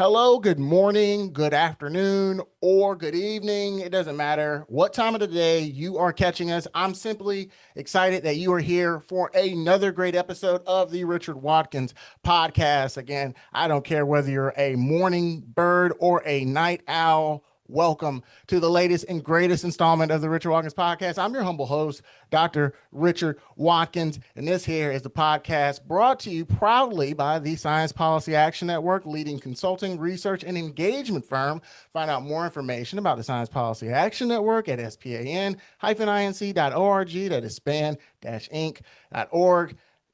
Hello, good morning, good afternoon, or good evening. It doesn't matter what time of the day you are catching us. I'm simply excited that you are here for another great episode of the Richard Watkins Podcast. Again, I don't care whether you're a morning bird or a night owl. Welcome to the latest and greatest installment of the Richard Watkins Podcast. I'm your humble host, Dr. Richard Watkins, and this here is the podcast brought to you proudly by the Science Policy Action Network, leading consulting, research, and engagement firm. Find out more information about the Science Policy Action Network at span-inc.org. That is span-inc.org.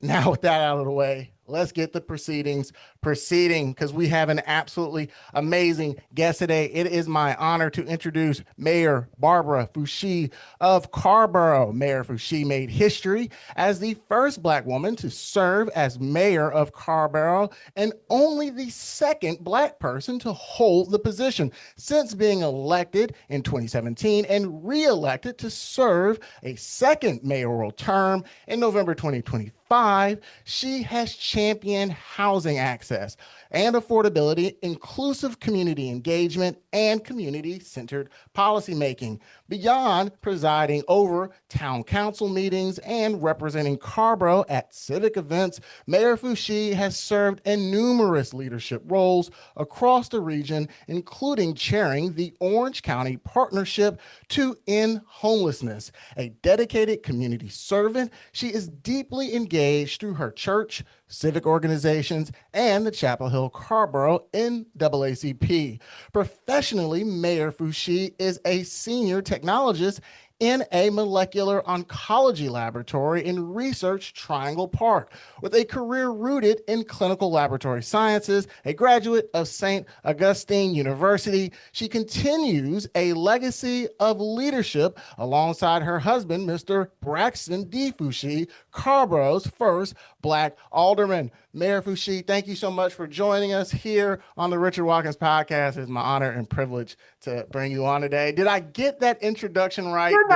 Now, with that out of the way, let's get the proceedings proceeding because we have an absolutely amazing guest today. It is my honor to introduce Mayor Barbara Foushee of Carrboro. Mayor Foushee made history as the first Black woman to serve as mayor of Carrboro and only the second Black person to hold the position since being elected in 2017 and re-elected to serve a second mayoral term in November 2025. She has championed housing access and affordability, inclusive community engagement, and community-centered policymaking. Beyond presiding over town council meetings and representing Carrboro at civic events, Mayor Foushee has served in numerous leadership roles across the region, including chairing the Orange County Partnership to End Homelessness. A dedicated community servant, she is deeply engaged through her church, civic organizations, and the Chapel Hill Carrboro NAACP. Professionally, Mayor Foushee is a senior technologist in a molecular oncology laboratory in Research Triangle Park, with a career rooted in clinical laboratory sciences. A graduate of St. Augustine University, she continues a legacy of leadership alongside her husband, Mr. Braxton D. Foushee, Carrboro's first Black alderman. Mayor Foushee, thank you so much for joining us here on the Richard Watkins Podcast. It's my honor and privilege to bring you on today. Did I get that introduction right? You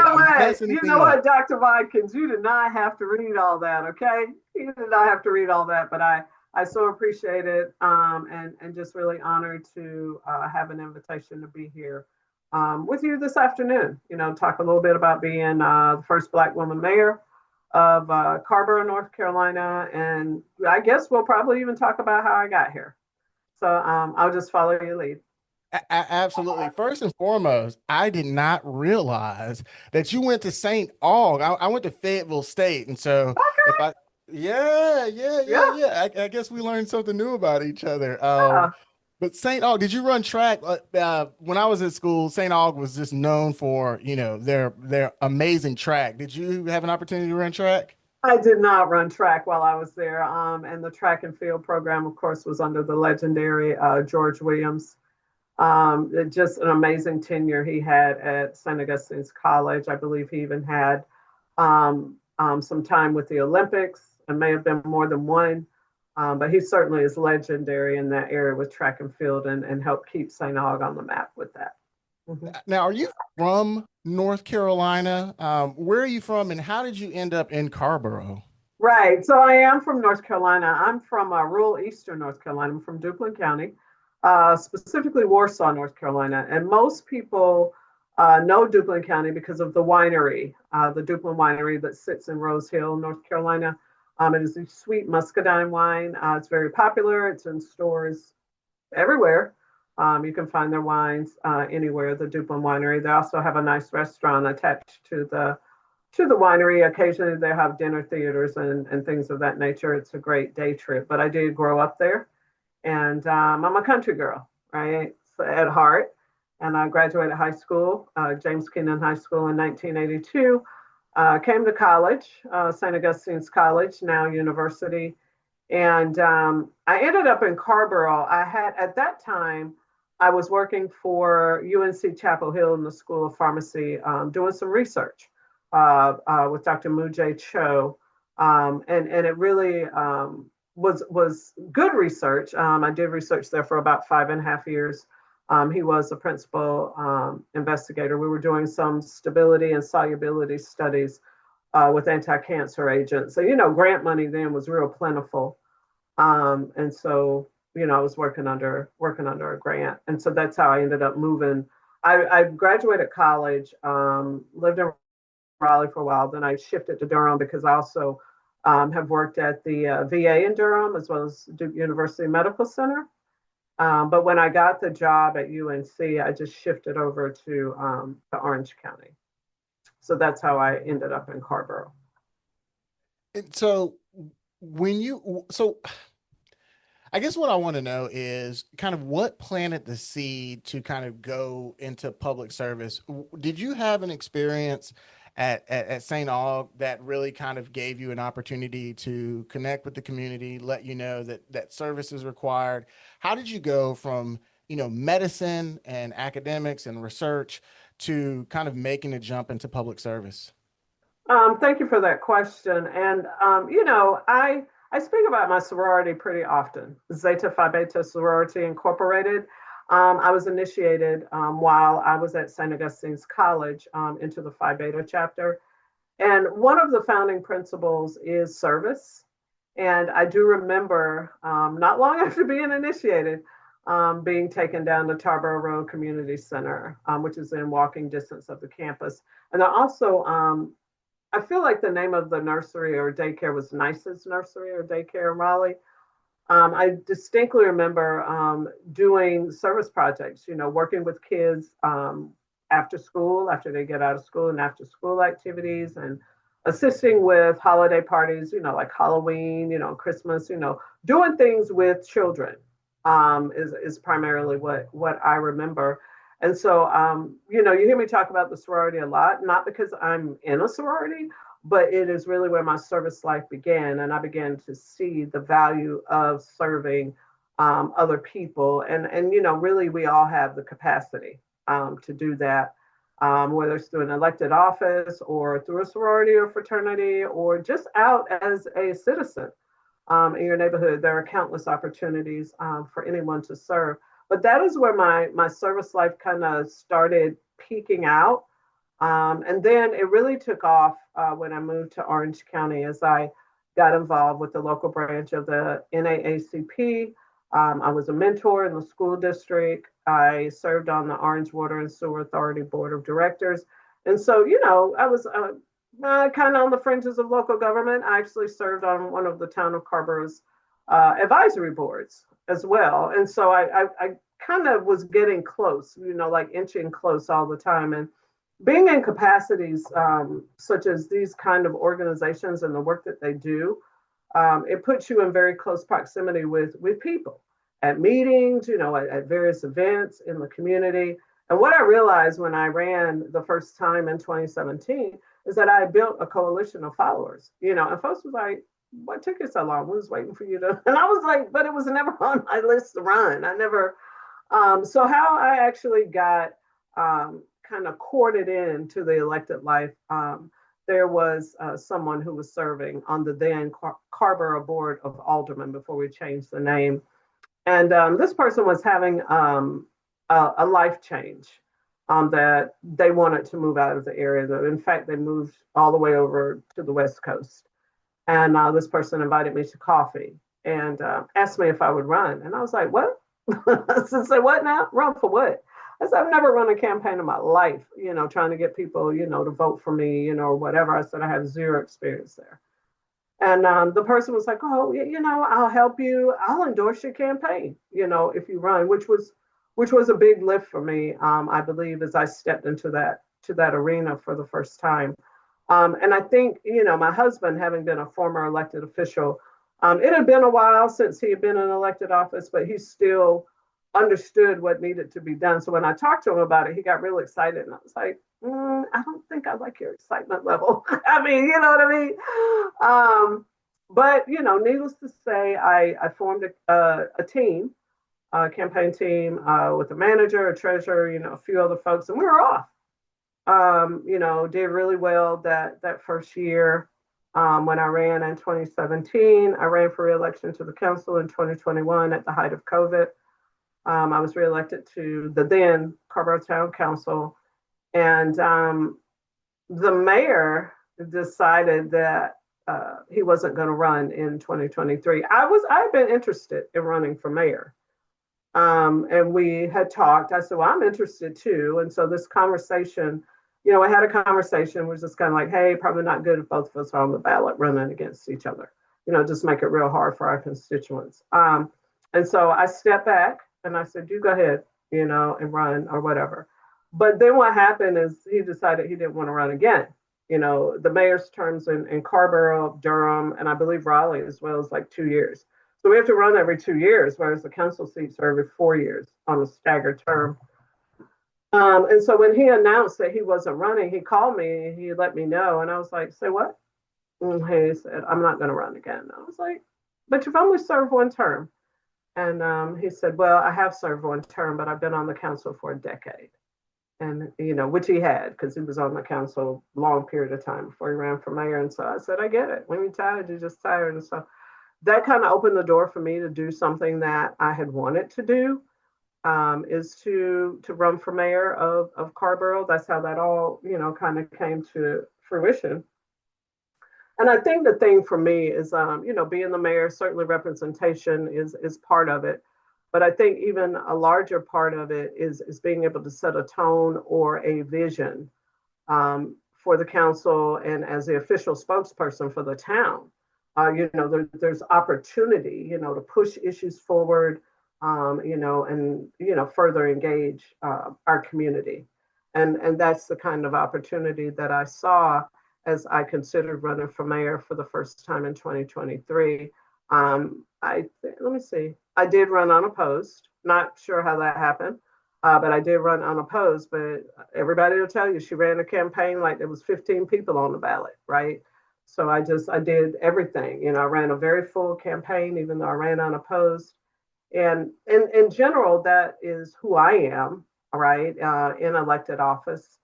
know what, Dr. Watkins, you did not have to read all that, okay? You did not have to read all that, but I so appreciate it and just really honored to have an invitation to be here with you this afternoon. You know, talk a little bit about being the first Black woman mayor of Carrboro, North Carolina, and I guess we'll probably even talk about how I got here. So I'll just follow your lead. Absolutely. First and foremost, I did not realize that you went to St. Aug. I went to Fayetteville State, and so if Okay. I, yeah, yeah, yeah, Yeah. yeah. I guess we learned something new about each other. Yeah. But St. Aug, did you run track? When I was at school, St. Aug was just known for, their amazing track. Did you have an opportunity to run track? I did not run track while I was there. And the track and field program, of course, was under the legendary George Williams. Just an amazing tenure he had at St. Augustine's College. I believe he even had some time with the Olympics and may have been more than one. But he certainly is legendary in that area with track and field and helped keep St. Aug on the map with that. Mhm. Now, are you from North Carolina? Where are you from, and how did you end up in Carrboro? Right. So I am from North Carolina. I'm from rural Eastern North Carolina. I'm from Duplin County, specifically Warsaw, North Carolina. And most people know Duplin County because of the winery, the Duplin Winery that sits in Rose Hill, North Carolina. It is a sweet muscadine wine. It's very popular. It's in stores everywhere. You can find their wines anywhere, the Duplin Winery. They also have a nice restaurant attached to the winery. Occasionally they have dinner theaters and things of that nature. It's a great day trip. But I did grow up there, and I'm a country girl, right, so at heart. And I graduated high school, James Keenan High School in 1982. Came to college, St. Augustine's College, now university. And I ended up in Carrboro. I had, at that time, I was working for UNC Chapel Hill in the School of Pharmacy, doing some research with Dr. Mujay Cho. And it really was good research. I did research there for about 5.5 years. He was a principal investigator. We were doing some stability and solubility studies with anti-cancer agents. So, grant money then was real plentiful. And so I was working under a grant, and so that's how I ended up moving. I graduated college, lived in Raleigh for a while. Then I shifted to Durham because I also have worked at the VA in Durham as well as Duke University Medical Center. But when I got the job at UNC, I just shifted over to Orange County. So that's how I ended up in Carrboro. And so so I guess what I want to know is kind of what planted the seed to kind of go into public service. Did you have an experience at St. Aug that really kind of gave you an opportunity to connect with the community, let you know that service is required? How did you go from, medicine and academics and research to kind of making a jump into public service? Thank you for that question. And, I speak about my sorority pretty often, Zeta Phi Beta Sorority Incorporated. I was initiated while I was at St. Augustine's College into the Phi Beta chapter. And one of the founding principles is service. And I do remember not long after being initiated, being taken down to Carrboro Road Community Center, which is in walking distance of the campus. And I also I feel like the name of the nursery or daycare was Nice's Nursery or Daycare in Raleigh. I distinctly remember doing service projects, working with kids after school, after they get out of school, and after school activities, and assisting with holiday parties, like Halloween, Christmas, doing things with children is primarily what I remember. And so, you hear me talk about the sorority a lot, not because I'm in a sorority, but it is really where my service life began. And I began to see the value of serving other people. And, really, we all have the capacity to do that, whether it's through an elected office or through a sorority or fraternity or just out as a citizen in your neighborhood. There are countless opportunities for anyone to serve. But that is where my service life kind of started peaking out. And then it really took off when I moved to Orange County as I got involved with the local branch of the NAACP. I was a mentor in the school district. I served on the Orange Water and Sewer Authority Board of Directors. And so, I was kind of on the fringes of local government. I actually served on one of the town of Carrboro's advisory boards as well. And so I kind of was getting close, like inching close all the time. And being in capacities such as these kind of organizations and the work that they do, it puts you in very close proximity with people at meetings, at various events in the community. And what I realized when I ran the first time in 2017 is that I built a coalition of followers, and folks was like, what took you so long? We was waiting for you to, and I was like, but it was never on my list to run. I never, so how I actually got kind of courted into the elected life, there was someone who was serving on the then Carrboro Board of Aldermen before we changed the name. And this person was having a life change that they wanted to move out of the area. In fact, they moved all the way over to the West Coast. And this person invited me to coffee and asked me if I would run. And I was like, what? I said, what now? Run for what? I said, I've never run a campaign in my life, trying to get people, to vote for me, or whatever. I said, I have zero experience there. And the person was like, oh, I'll help you. I'll endorse your campaign, if you run, which was a big lift for me, I believe, as I stepped into that arena for the first time. And I think, my husband, having been a former elected official, it had been a while since he had been in elected office, but he still understood what needed to be done. So when I talked to him about it, he got real excited. And I was like, I don't think I like your excitement level. I mean, you know what I mean? But, needless to say, I formed a team, a campaign team with a manager, a treasurer, a few other folks, and we were off. Did really well that first year. When I ran in 2017, I ran for re-election to the council in 2021 at the height of COVID. I was reelected to the then Carrboro Town Council, and the mayor decided that he wasn't going to run in 2023. I had been interested in running for mayor. And we had talked. I said, well, I'm interested too. And so this conversation, I had a conversation, was just kind of like, hey, probably not good if both of us are on the ballot running against each other. Just make it real hard for our constituents. And so I stepped back and I said, you go ahead, and run or whatever. But then what happened is he decided he didn't want to run again. The mayor's terms in Carrboro, Durham, and I believe Raleigh as well is like 2 years. So we have to run every 2 years, whereas the council seats are every 4 years on a staggered term. And so when he announced that he wasn't running, he called me, he let me know, and I was like, say what? And he said, I'm not going to run again. I was like, but you've only served one term. And he said, well, I have served one term, but I've been on the council for a decade. And, which he had, because he was on the council a long period of time before he ran for mayor. And so I said, I get it. When you're tired, you're just tired. And so that kind of opened the door for me to do something that I had wanted to do, is to run for mayor of Carrboro. That's how that all, kind of came to fruition. And I think the thing for me is, being the mayor, certainly representation is part of it. But I think even a larger part of it is being able to set a tone or a vision for the council and as the official spokesperson for the town. There's opportunity, to push issues forward, and, further engage our community. And that's the kind of opportunity that I saw as I considered running for mayor for the first time in 2023. Let me see. I did run unopposed. Not sure how that happened, but I did run unopposed. But everybody will tell you she ran a campaign like there was 15 people on the ballot, right? So I did everything. I ran a very full campaign, even though I ran unopposed. And in general, that is who I am, right? In elected office.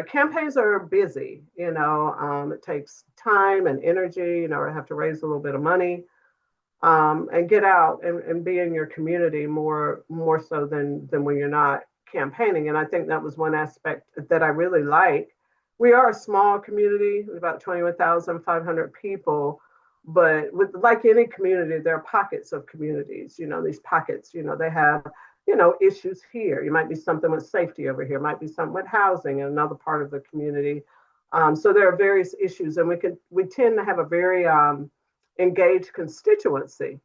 Campaigns are busy, it takes time and energy, I have to raise a little bit of money, and get out and be in your community more so than when you're not campaigning. And I think that was one aspect that I really like. We are a small community, about 21,500 people, but with like any community, there are pockets of communities, these pockets, they have issues here. You might be something with safety over here, might be something with housing in another part of the community. So there are various issues, and we tend to have a very engaged constituency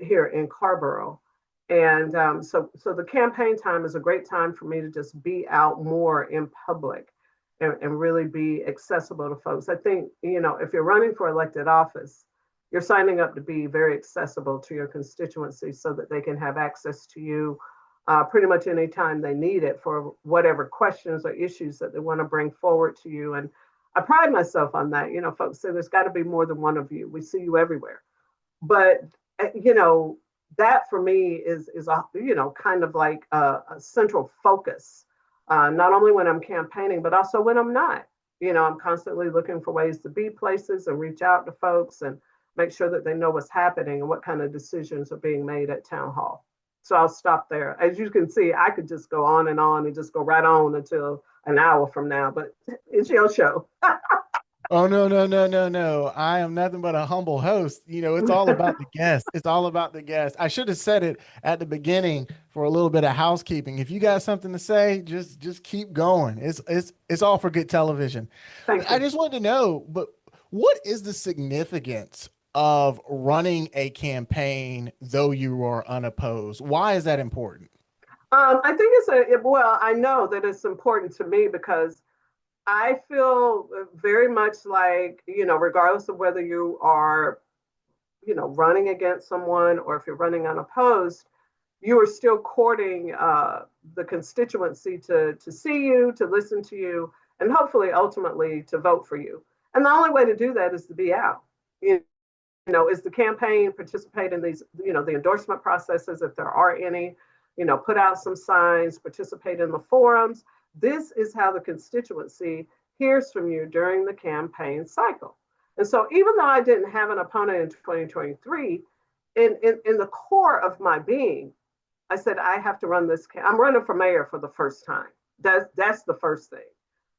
here in Carrboro. And so the campaign time is a great time for me to just be out more in public and really be accessible to folks. I think, if you're running for elected office, you're signing up to be very accessible to your constituency so that they can have access to you pretty much anytime they need it for whatever questions or issues that they want to bring forward to you. And I pride myself on that. Folks say there's got to be more than one of you. We see you everywhere. But, that for me is a, kind of like a central focus, not only when I'm campaigning, but also when I'm not. I'm constantly looking for ways to be places and reach out to folks and make sure that they know what's happening and what kind of decisions are being made at town hall. So I'll stop there. As you can see, I could just go on and just go right on until an hour from now, but it's your show. Oh, no, no, no, no, no. I am nothing but a humble host. It's all about the guest. It's all about the guest. I should have said it at the beginning for a little bit of housekeeping. If you got something to say, just keep going. It's all for good television. Thank I you. just wanted to know, but what is the significance of running a campaign though you are unopposed? Why is that important? I think I know that it's important to me because I feel very much like, regardless of whether you are, running against someone or if you're running unopposed, you are still courting the constituency to see you, to listen to you, and hopefully ultimately to vote for you. And the only way to do that is to be out. Is the campaign, participate in these, the endorsement processes, if there are any, put out some signs, participate in the forums. This is how the constituency hears from you during the campaign cycle. And so even though I didn't have an opponent in 2023, in the core of my being, I said, I have to run this. I'm running for mayor for the first time. That's the first thing,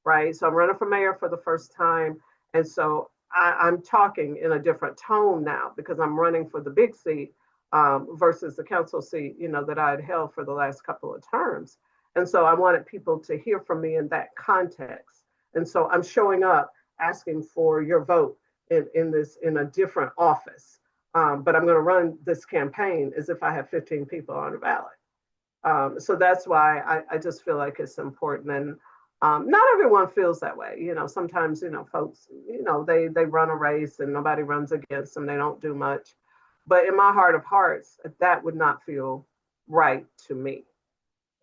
right? So I'm running for mayor for the first time. And so I'm talking in a different tone now because I'm running for the big seat versus the council seat, that I had held for the last couple of terms. And so I wanted people to hear from me in that context. And so I'm showing up asking for your vote in a different office. But I'm going to run this campaign as if I have 15 people on the ballot. So that's why I just feel like it's important. And not everyone feels that way. Sometimes, folks, they run a race and nobody runs against them. They don't do much. But in my heart of hearts, that would not feel right to me.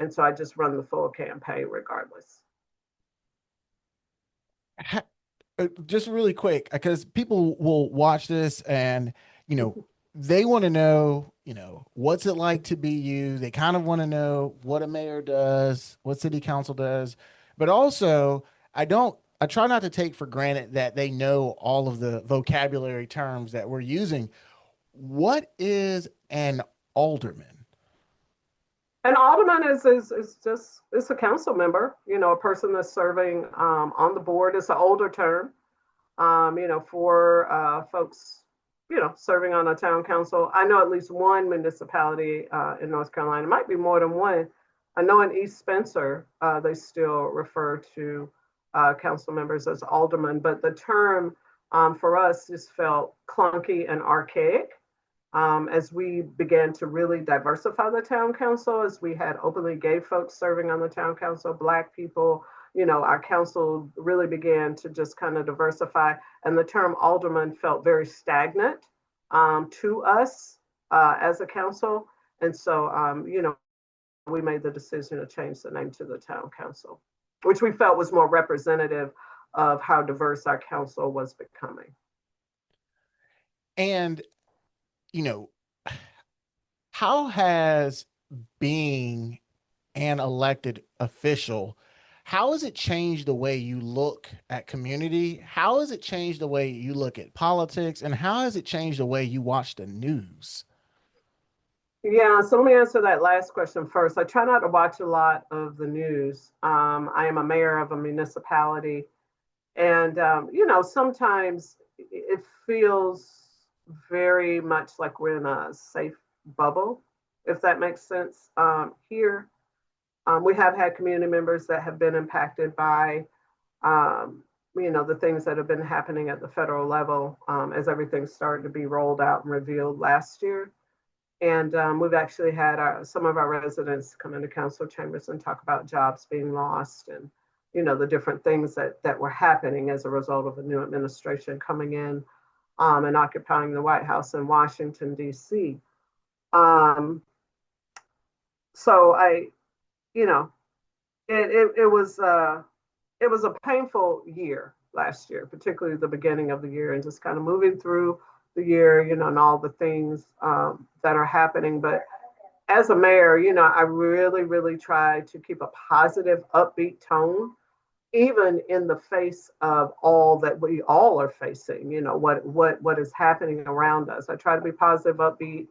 And so I just run the full campaign regardless. Just really quick, because people will watch this and, they want to know, what's it like to be you? They kind of want to know what a mayor does, what city council does, but also I try not to take for granted that they know all of the vocabulary terms that we're using. What is an alderman? An alderman is just it's a council member, a person that's serving on the board. It's an older term, for folks, serving on a town council. I know at least one municipality in North Carolina. It might be more than one. I know in East Spencer, they still refer to council members as aldermen, but the term for us just felt clunky and archaic. As we began to really diversify the town council, as we had openly gay folks serving on the town council, Black people, our council really began to just kind of diversify. And the term alderman felt very stagnant to us as a council. And so, we made the decision to change the name to the town council, which we felt was more representative of how diverse our council was becoming. And, you know, how has being an elected official, how has it changed the way you look at community? How has it changed the way you look at politics? And how has it changed the way you watch the news? Yeah, so let me answer that last question first. I try not to watch a lot of the news. I am a mayor of a municipality, and sometimes it feels very much like we're in a safe bubble, if that makes sense. Here, we have had community members that have been impacted by, the things that have been happening at the federal level as everything started to be rolled out and revealed last year. And we've actually had some of our residents come into council chambers and talk about jobs being lost and, the different things that were happening as a result of a new administration coming in and occupying the White House in Washington, D.C. So you know, it was a painful year last year, particularly the beginning of the year, and just kind of moving through the year, and all the things that are happening. But as a mayor, I really, really try to keep a positive, upbeat tone, even in the face of all that we all are facing. What is happening around us. I try to be positive, upbeat.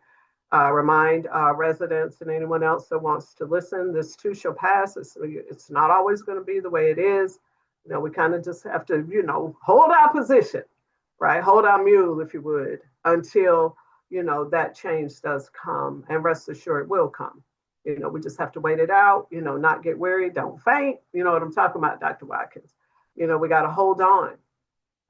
Remind residents and anyone else that wants to listen, this too shall pass. It's not always going to be the way it is. We kind of just have to, hold our position, right? Hold our mule, if you would, until, that change does come. And rest assured, it will come. We just have to wait it out, not get weary, don't faint. You know what I'm talking about, Dr. Watkins. We got to hold on,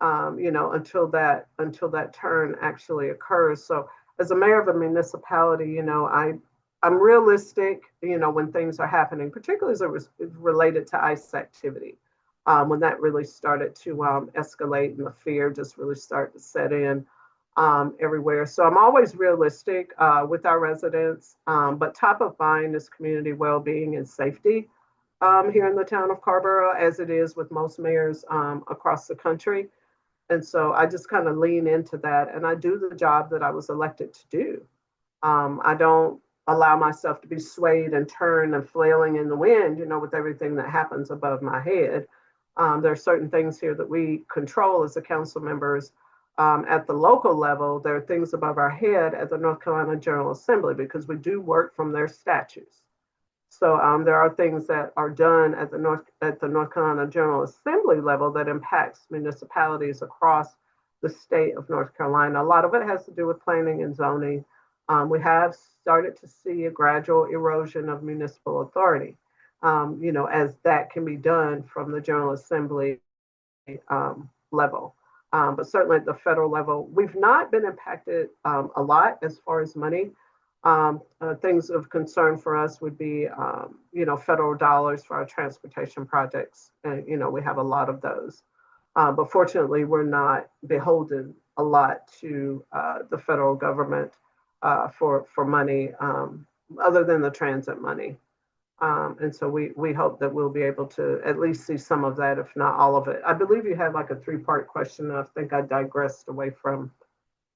until that turn actually occurs. So as a mayor of a municipality, I'm realistic, when things are happening, particularly as it was related to ICE activity. When that really started to escalate and the fear just really started to set in everywhere. So I'm always realistic with our residents, but top of mind is community well-being and safety here in the town of Carrboro, as it is with most mayors across the country. And so I just kind of lean into that, and I do the job that I was elected to do. I don't allow myself to be swayed and turned and flailing in the wind, with everything that happens above my head. There are certain things here that we control as the council members at the local level. There are things above our head at the North Carolina General Assembly because we do work from their statutes. So there are things that are done at the North Carolina General Assembly level that impacts municipalities across the state of North Carolina. A lot of it has to do with planning and zoning. We have started to see a gradual erosion of municipal authority, as that can be done from the General Assembly level. But certainly at the federal level, we've not been impacted a lot as far as money. Things of concern for us would be, federal dollars for our transportation projects. And, we have a lot of those. But fortunately, we're not beholden a lot to the federal government for money other than the transit money. And so we hope that we'll be able to at least see some of that, if not all of it. I believe you had like a 3-part question. I think I digressed away from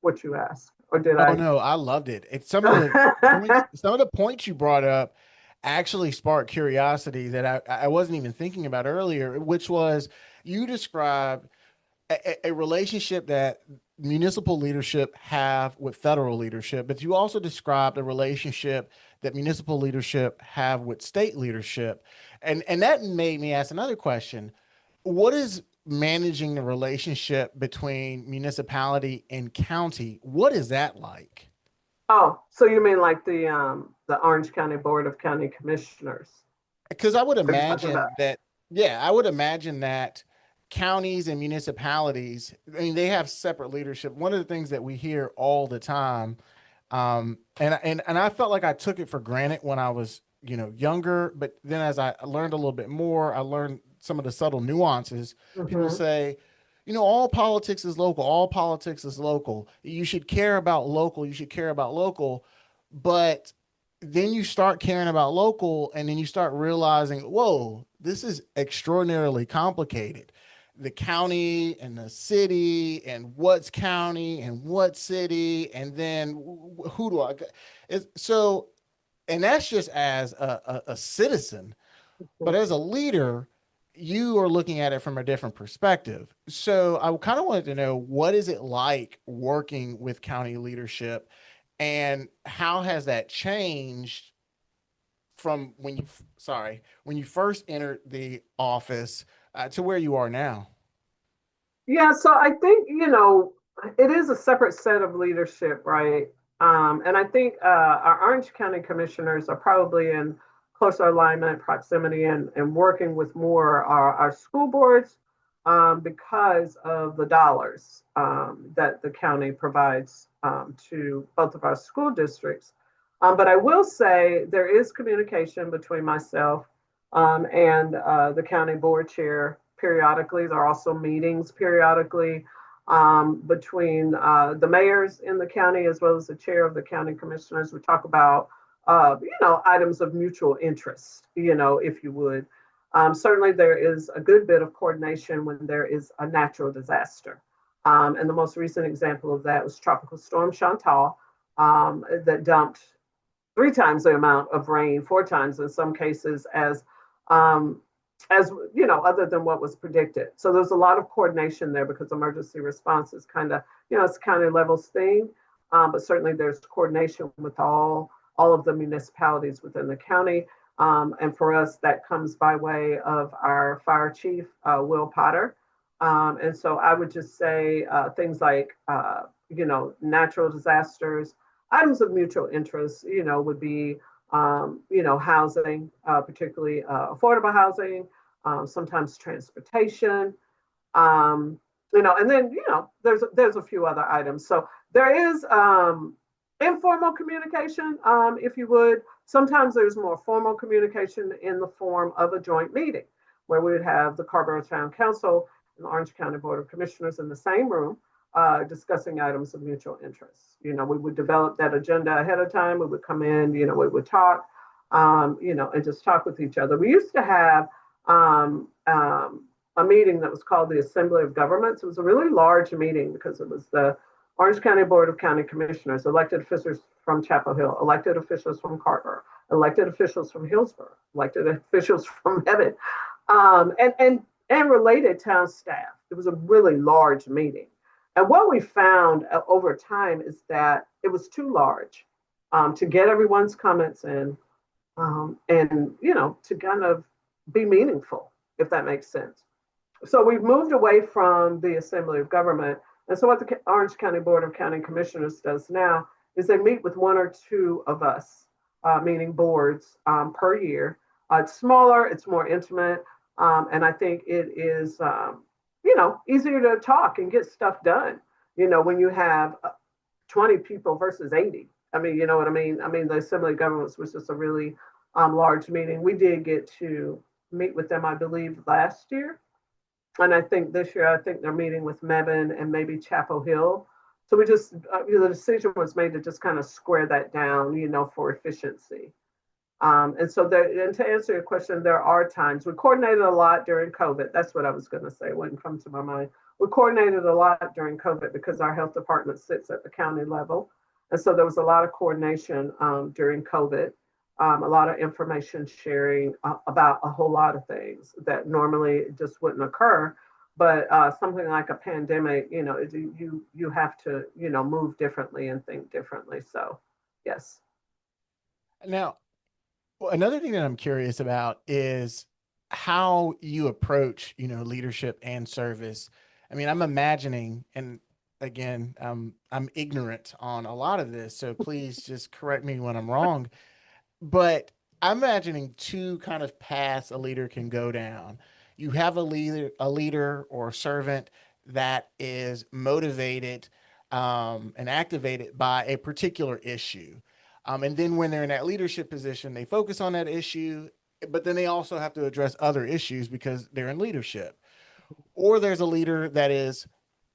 what you asked, or did Oh I? no, I loved it. It's some of the points you brought up actually sparked curiosity that I wasn't even thinking about earlier, which was you described a relationship that municipal leadership have with federal leadership, but you also described a relationship that municipal leadership have with state leadership. And that made me ask another question. What is managing the relationship between municipality and county? What is that like? Oh, so you mean like the Orange County Board of County Commissioners? Because I would Are you talking about? imagine that, yeah, I would imagine that counties and municipalities, I mean, they have separate leadership. One of the things that we hear all the time, and I felt like I took it for granted when I was, younger, but then as I learned a little bit more, I learned some of the subtle nuances. People Mm-hmm. say, all politics is local. All politics is local. You should care about local. You should care about local. But then you start caring about local and then you start realizing, whoa, this is extraordinarily complicated. The county and the city and what's county and what city and then who do I so and that's just as a citizen, but as a leader you are looking at it from a different perspective. So I kind of wanted to know, what is it like working with county leadership and how has that changed from when you first entered the office to where you are now? Yeah, so I think, it is a separate set of leadership, right? And I think our Orange County commissioners are probably in closer alignment, proximity, and working with more our school boards because of the dollars that the county provides to both of our school districts. But I will say there is communication between myself and the county board chair periodically. There are also meetings periodically between the mayors in the county as well as the chair of the county commissioners. We talk about, items of mutual interest, if you would. Certainly, there is a good bit of coordination when there is a natural disaster. And the most recent example of that was Tropical Storm Chantal that dumped 3 times the amount of rain, 4 times in some cases, um, as other than what was predicted. So there's a lot of coordination there because emergency response is kind of, it's county level thing, but certainly there's coordination with all of the municipalities within the county. And for us, that comes by way of our fire chief, Will Potter. And so I would just say things like, natural disasters, items of mutual interest, would be, housing, particularly affordable housing, sometimes transportation, and then, there's a few other items. So there is informal communication, if you would. Sometimes there's more formal communication in the form of a joint meeting where we would have the Carrboro Town Council and the Orange County Board of Commissioners in the same room discussing items of mutual interest. We would develop that agenda ahead of time. We would come in, we would talk, and just talk with each other. We used to have a meeting that was called the Assembly of Governments. It was a really large meeting because it was the Orange County Board of County Commissioners, elected officials from Chapel Hill, elected officials from Carrboro, elected officials from Hillsborough, elected officials from Evan, and related town staff. It was a really large meeting. And what we found over time is that it was too large to get everyone's comments in. and, to kind of be meaningful, if that makes sense. So we've moved away from the Assembly of Government. And so what the Orange County Board of County Commissioners does now is they meet with one or two of us, meaning boards, per year. It's smaller, it's more intimate, and I think it is, easier to talk and get stuff done. When you have 20 people versus 80. I mean, you know what I mean? I mean, the Assembly of Governments was just a really large meeting. We did get to meet with them, I believe, last year. And I think this year, I think they're meeting with Mebane and maybe Chapel Hill. So we just, the decision was made to just kind of square that down, for efficiency. And so and to answer your question, there are times we coordinated a lot during COVID. That's what I was going to say. It wouldn't come to my mind. We coordinated a lot during COVID because our health department sits at the county level. And so there was a lot of coordination during COVID, a lot of information sharing about a whole lot of things that normally just wouldn't occur. But something like a pandemic, you have to, move differently and think differently. So, yes. Now, another thing that I'm curious about is how you approach, leadership and service. I mean, I'm imagining, and again, I'm ignorant on a lot of this, so please just correct me when I'm wrong. But I'm imagining two kind of paths a leader can go down. You have a leader or a servant that is motivated and activated by a particular issue. And then when they're in that leadership position, they focus on that issue, but then they also have to address other issues because they're in leadership. Or there's a leader that is,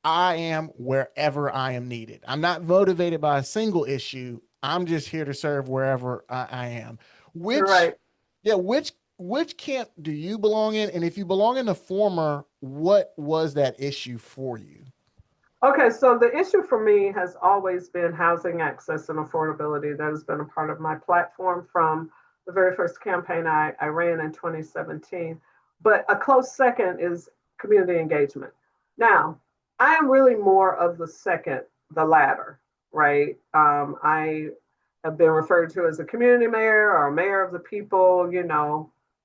I am wherever I am needed. I'm not motivated by a single issue. I'm just here to serve wherever I am. You're Which, right. yeah, which camp do you belong in? And if you belong in the former, what was that issue for you? Okay, so the issue for me has always been housing access and affordability. That has been a part of my platform from the very first campaign I ran in 2017. But a close second is community engagement. Now, I am really more of the second, the latter, right? I have been referred to as a community mayor or a mayor of the people,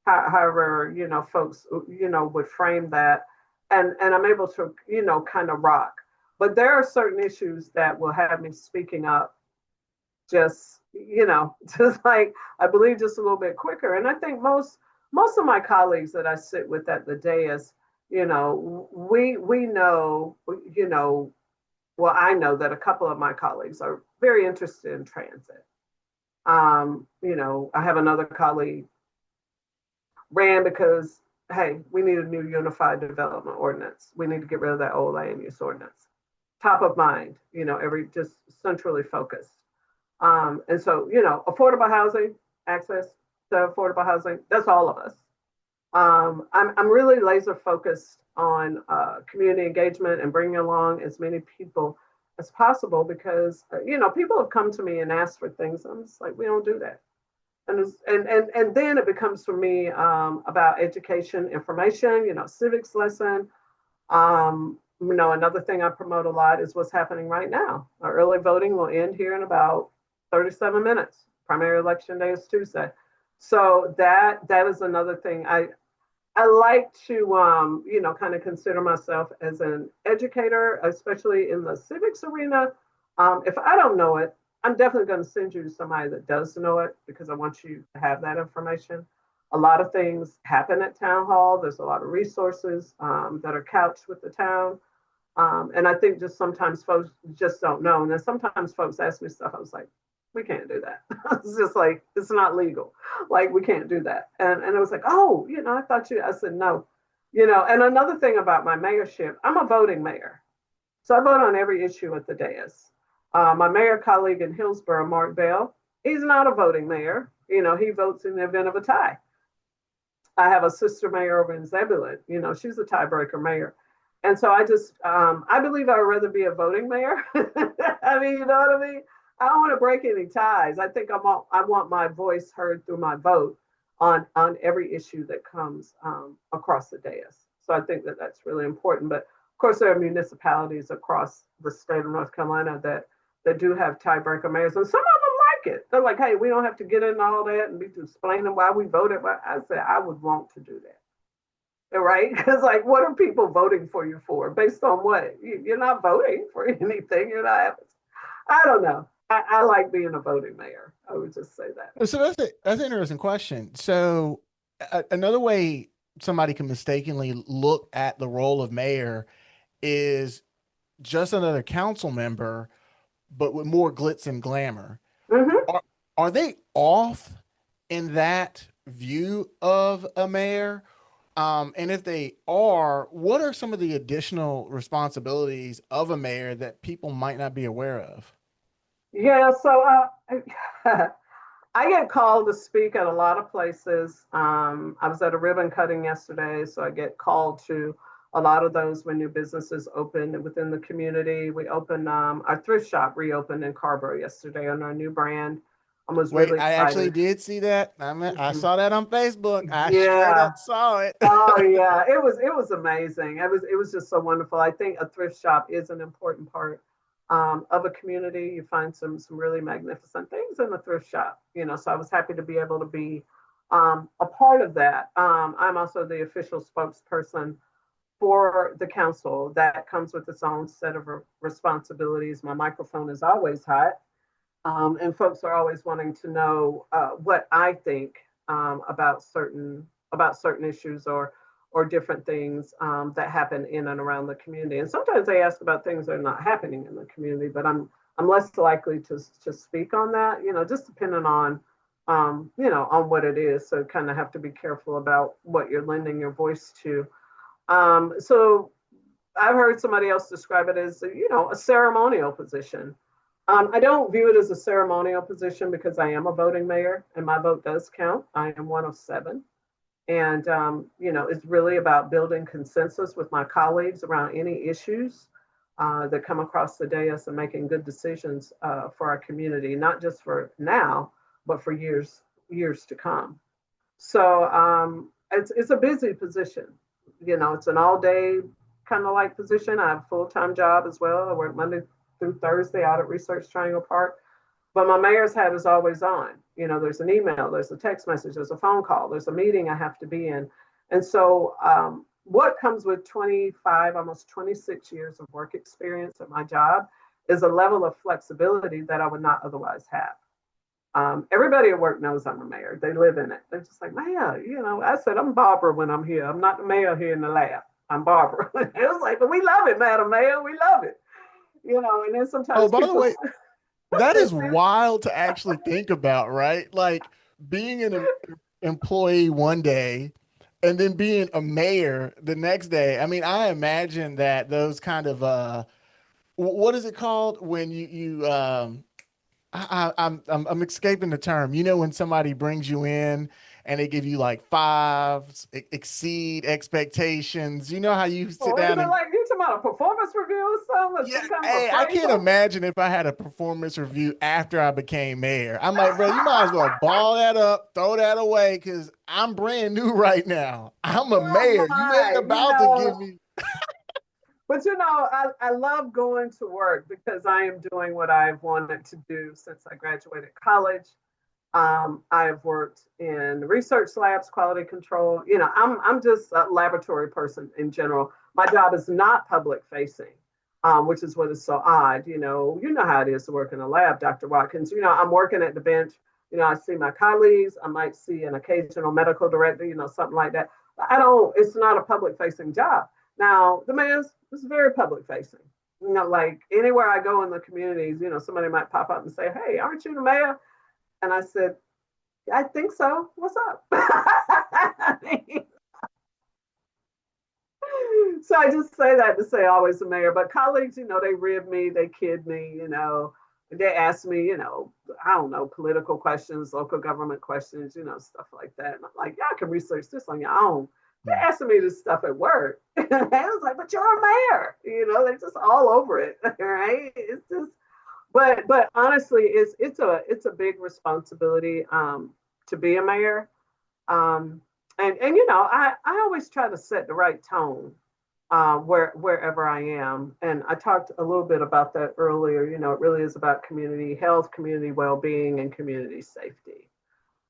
however, folks, would frame that. And I'm able to, kind of rock. But there are certain issues that will have me speaking up just, just like I believe just a little bit quicker. And I think most of my colleagues that I sit with at the dais, we know, well, I know that a couple of my colleagues are very interested in transit. I have another colleague ran because, hey, we need a new unified development ordinance. We need to get rid of that old land use ordinance. Top of mind, every just centrally focused. And so, affordable housing, access to affordable housing, that's all of us. I'm really laser focused on community engagement and bringing along as many people as possible because, people have come to me and asked for things. I'm just like, we don't do that. And then it becomes for me about education, information, civics lesson. Another thing I promote a lot is what's happening right now. Our early voting will end here in about 37 minutes. Primary election day is Tuesday. So that is another thing. I like to, kind of consider myself as an educator, especially in the civics arena. If I don't know it, I'm definitely going to send you to somebody that does know it because I want you to have that information. A lot of things happen at town hall. There's a lot of resources that are couched with the town. And I think just sometimes folks just don't know. And then sometimes folks ask me stuff. I was like, we can't do that. It's just like, it's not legal. Like, we can't do that. And I was like, oh, I said, no. And another thing about my mayorship, I'm a voting mayor. So I vote on every issue at the dais. My mayor colleague in Hillsborough, Mark Bell, he's not a voting mayor. He votes in the event of a tie. I have a sister mayor over in Zebulon. She's a tiebreaker mayor. And so I believe I would rather be a voting mayor. I mean, you know what I mean? I don't want to break any ties. I think I want my voice heard through my vote on every issue that comes across the dais. So I think that that's really important. But of course, there are municipalities across the state of North Carolina that do have tiebreaker mayors, and some of them like it. They're like, hey, we don't have to get into all that and be explaining why we voted. But I said, I would want to do that. Right? Because, like, what are people voting for you for? Based on what? You're not voting for anything. You're not. I don't know. I like being a voting mayor. I would just say that. So that's an interesting question. So another way somebody can mistakenly look at the role of mayor is just another council member, but with more glitz and glamour. Mm-hmm. Are they off in that view of a mayor? And if they are, what are some of the additional responsibilities of a mayor that people might not be aware of? Yeah. So I get called to speak at a lot of places. I was at a ribbon cutting yesterday, so I get called to a lot of those when new businesses open within the community. We opened our thrift shop reopened in Carrboro yesterday on our new brand. I was Wait, really I actually excited. did see that. I Mhm. saw that on Facebook. I straight Yeah. up saw it. Oh yeah, it was amazing. It was just so wonderful. I think a thrift shop is an important part of a community. You find some really magnificent things in the thrift shop. So I was happy to be able to be a part of that. I'm also the official spokesperson for the council. That comes with its own set of responsibilities. My microphone is always hot, and folks are always wanting to know what I think about certain issues or different things that happen in and around the community. And sometimes they ask about things that are not happening in the community, but I'm less likely to speak on that. Just depending on what it is. So kind of have to be careful about what you're lending your voice to. So I've heard somebody else describe it as a ceremonial position. I don't view it as a ceremonial position because I am a voting mayor and my vote does count. I am one of seven. And, it's really about building consensus with my colleagues around any issues that come across the dais and making good decisions for our community, not just for now, but for years to come. So it's a busy position. It's an all day kind of like position. I have a full time job as well. I work Monday through Thursday out at Research Triangle Park. But my mayor's hat is always on. There's an email, there's a text message, there's a phone call, there's a meeting I have to be in. And so, what comes with 25, almost 26 years of work experience at my job is a level of flexibility that I would not otherwise have. Everybody at work knows I'm a mayor. They live in it. They're just like, Mayor, I said, I'm Barbara when I'm here. I'm not the mayor here in the lab. I'm Barbara. It was like, but we love it, Madam Mayor. We love it. And then Oh, sometimes by the people, way, that is wild to actually think about, right? Like being an employee one day and then being a mayor the next day. I mean, I imagine that those kind of what is it called when I'm escaping the term. When somebody brings you in and they give you like fives, exceed expectations. You know how you sit is down it and like you talking about a performance review or something, or yeah, some kind of hey, I can't appraisal? imagine if I had a performance review after I became mayor. I'm like, bro, you might as well ball that up, throw that away, because I'm brand new right now. I'm a Oh mayor. You ain't my, about to give me. but I love going to work because I am doing what I've wanted to do since I graduated college. I have worked in research labs, quality control. I'm just a laboratory person in general. My job is not public facing, which is what is so odd. You know how it is to work in a lab, Dr. Watkins. I'm working at the bench. I see my colleagues. I might see an occasional medical director, something like that. I don't. It's not a public facing job. Now the mayor's is very public facing. Like anywhere I go in the communities, somebody might pop up and say, "Hey, aren't you the mayor?" And I said, I think so. What's up? So I just say that to say always the mayor. But colleagues, they rib me, they kid me, they ask me, I don't know, political questions, local government questions, stuff like that. And I'm like, y'all can research this on your own. Hmm. They're asking me this stuff at work. And I was like, but you're a mayor. They're just all over it. Right? It's just but honestly, it's a big responsibility to be a mayor. And I always try to set the right tone wherever I am. And I talked a little bit about that earlier. It really is about community health, community well-being, and community safety.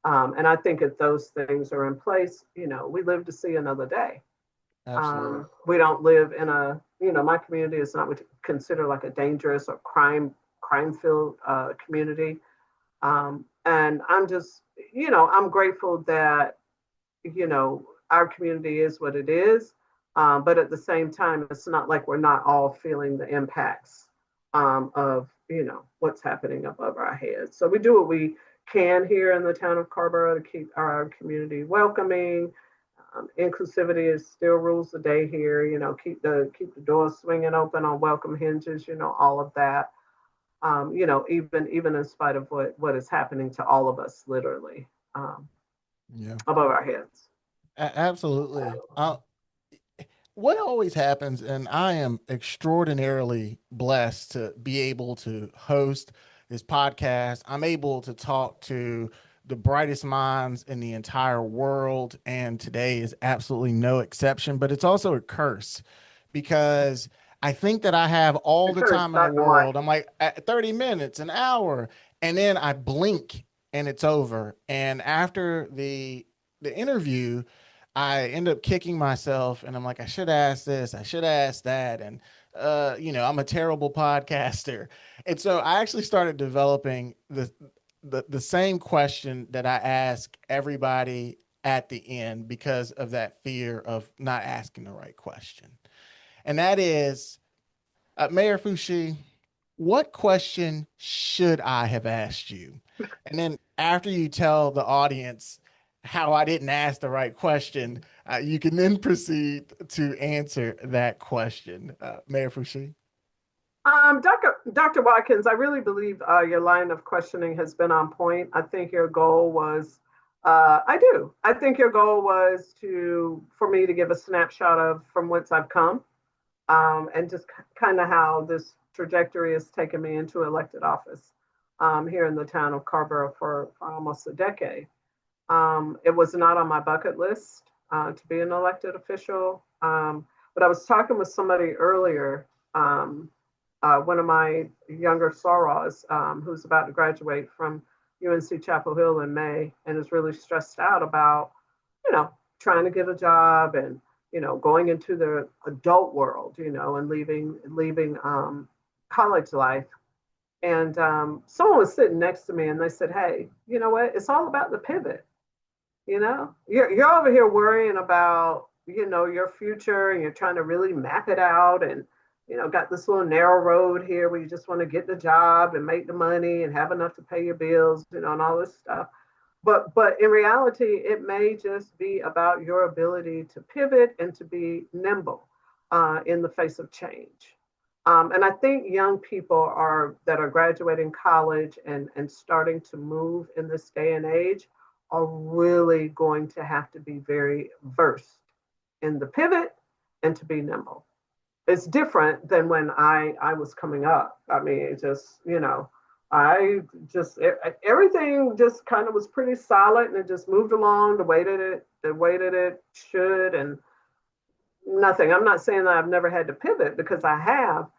And I think if those things are in place, we live to see another day. Absolutely. We don't live in my community is not what you consider like a dangerous or crime-filled community. And I'm just, I'm grateful that, our community is what it is. But at the same time, it's not like we're not all feeling the impacts of, what's happening above our heads. So we do what we can here in the town of Carrboro to keep our community welcoming. Inclusivity is still rules the day here. Keep the doors swinging open on welcome hinges. All of that. Even in spite of what is happening to all of us, literally Yeah. above our heads. Absolutely. What always happens, and I am extraordinarily blessed to be able to host this podcast. I'm able to talk to the brightest minds in the entire world, and today is absolutely no exception, but it's also a curse because I think that I have all the Sure, time in the Dr. White. world. I'm like at 30 minutes, an hour, and then I blink and it's over. And after the interview, I end up kicking myself and I'm like, I should ask this, I should ask that. And, I'm a terrible podcaster. And so I actually started developing the same question that I ask everybody at the end because of that fear of not asking the right question. And that is, Mayor Foushee, what question should I have asked you? And then after you tell the audience how I didn't ask the right question, you can then proceed to answer that question. Mayor Foushee. Dr. Watkins, I really believe your line of questioning has been on point. I think your goal was, I do. I think your goal was for me to give a snapshot of from whence I've come, and just kind of how this trajectory has taken me into elected office here in the town of Carrboro for almost a decade. It was not on my bucket list to be an elected official, but I was talking with somebody earlier, one of my younger sorors who's about to graduate from UNC Chapel Hill in May and is really stressed out about, trying to get a job and going into the adult world, and leaving college life. And someone was sitting next to me, and they said, "Hey, you know what? It's all about the pivot. You're over here worrying about your future, and you're trying to really map it out, and got this little narrow road here where you just want to get the job and make the money and have enough to pay your bills, and all this stuff." But in reality, it may just be about your ability to pivot and to be nimble in the face of change. And I think young people that are graduating college and starting to move in this day and age are really going to have to be very versed in the pivot and to be nimble. It's different than when I was coming up. I mean, it just, I just everything just kind of was pretty solid and it just moved along the way that it should, and nothing. I'm not saying that I've never had to pivot, because I have,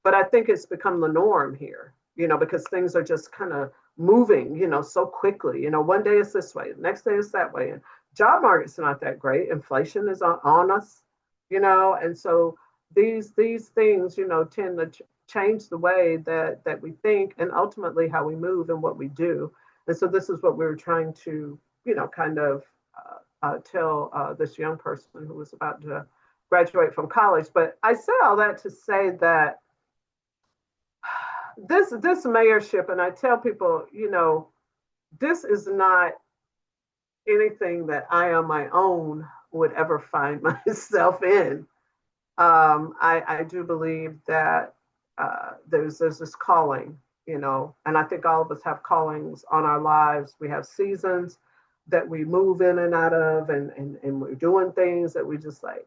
but I think it's become the norm here, because things are just kind of moving, so quickly. One day it's this way, the next day it's that way. And job market's not that great. Inflation is on us, and so these things, tend to change the way that we think and ultimately how we move and what we do. And so this is what we were trying to, kind of tell this young person who was about to graduate from college. But I say all that to say that this mayorship, and I tell people, this is not anything that I on my own would ever find myself in. I do believe that there's this calling, and I think all of us have callings on our lives. We have seasons that we move in and out of, and we're doing things that we just like,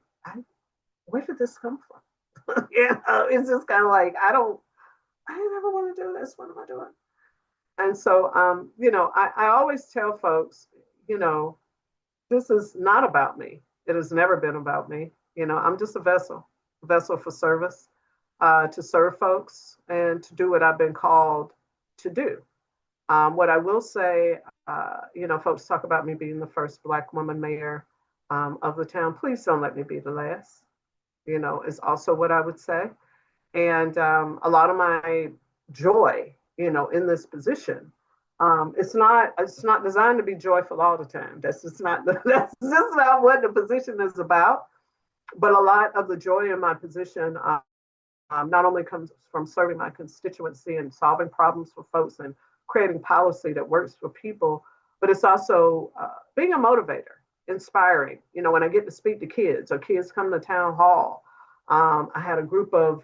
where did this come from? It's just kind of like, I never want to do this. What am I doing? And so, I always tell folks, this is not about me. It has never been about me. I'm just a vessel. vessel for service, to serve folks and to do what I've been called to do. What I will say, folks talk about me being the first Black woman mayor of the town. Please don't let me be the last, is also what I would say. And a lot of my joy, in this position, it's not designed to be joyful all the time. That's just not what the position is about. But a lot of the joy in my position not only comes from serving my constituency and solving problems for folks and creating policy that works for people, but it's also being a motivator, inspiring. When I get to speak to kids or kids come to town hall, I had a group of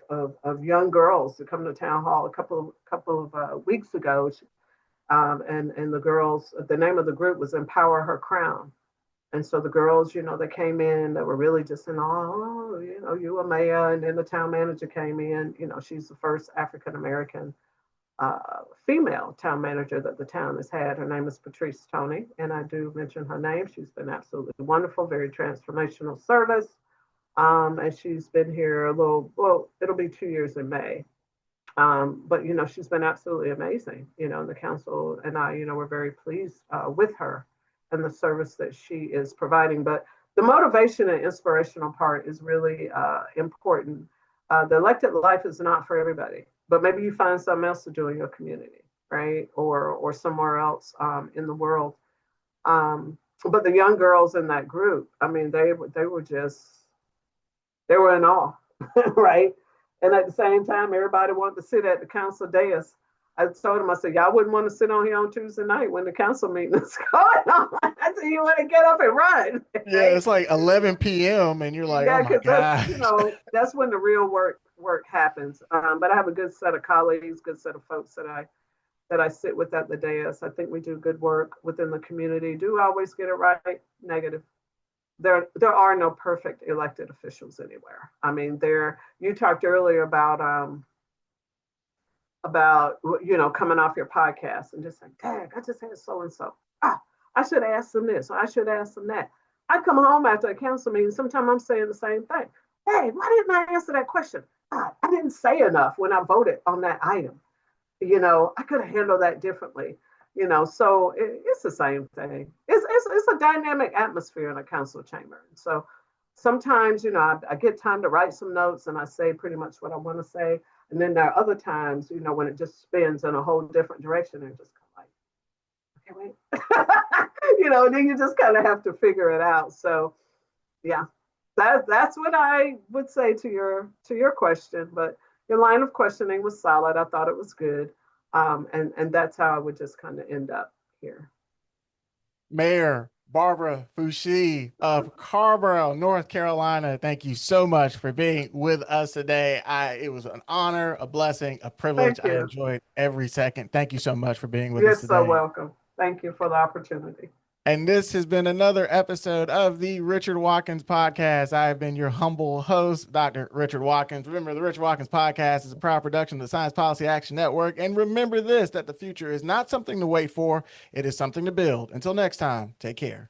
young girls to come to town hall a couple of weeks ago, and the girls, the name of the group was Empower Her Crown. And so the girls, they came in, they were really just in awe, you a mayor, and then the town manager came in. She's the first African-American female town manager that the town has had. Her name is Patrice Tony, and I do mention her name. She's been absolutely wonderful, very transformational service. And she's been here it'll be 2 years in May. But, she's been absolutely amazing. The council and I, we're very pleased with her and the service that she is providing. But the motivation and inspirational part is really important. The elected life is not for everybody, but maybe you find something else to do in your community, right? Or somewhere else in the world. But the young girls in that group, I mean, they were in awe, right? And at the same time, everybody wanted to sit at the council dais. I told them, I said, y'all wouldn't want to sit on here on Tuesday night when the council meeting is going on. I said, you want to get up and run. Right? Yeah, it's like 11 p.m. and you're like, oh my God. That's when the real work happens. But I have a good set of colleagues, good set of folks that I sit with at the dais. I think we do good work within the community. Do always get it right? Negative. There are no perfect elected officials anywhere. I mean, you talked earlier about coming off your podcast and just like, dang, I just had so and so. I should ask them this, or I should ask them that. I come home after a council meeting, sometimes I'm saying the same thing. Hey, why didn't I answer that question? I didn't say enough when I voted on that item. I could have handled that differently. So it's the same thing. It's a dynamic atmosphere in a council chamber. So sometimes, I get time to write some notes and I say pretty much what I want to say. And then there are other times, when it just spins in a whole different direction and just kind of like, okay, wait. Then you just kind of have to figure it out. So yeah, that's what I would say to your question. But your line of questioning was solid. I thought it was good. And that's how I would just kind of end up here. Mayor Barbara Foushee of Carrboro, North Carolina, thank you so much for being with us today. It was an honor, a blessing, a privilege. I enjoyed every second. Thank you so much for being with us today. You're so welcome. Thank you for the opportunity. And this has been another episode of the Richard Watkins Podcast. I have been your humble host, Dr. Richard Watkins. Remember, the Richard Watkins Podcast is a proud production of the Science Policy Action Network. And remember this, that the future is not something to wait for. It is something to build. Until next time, take care.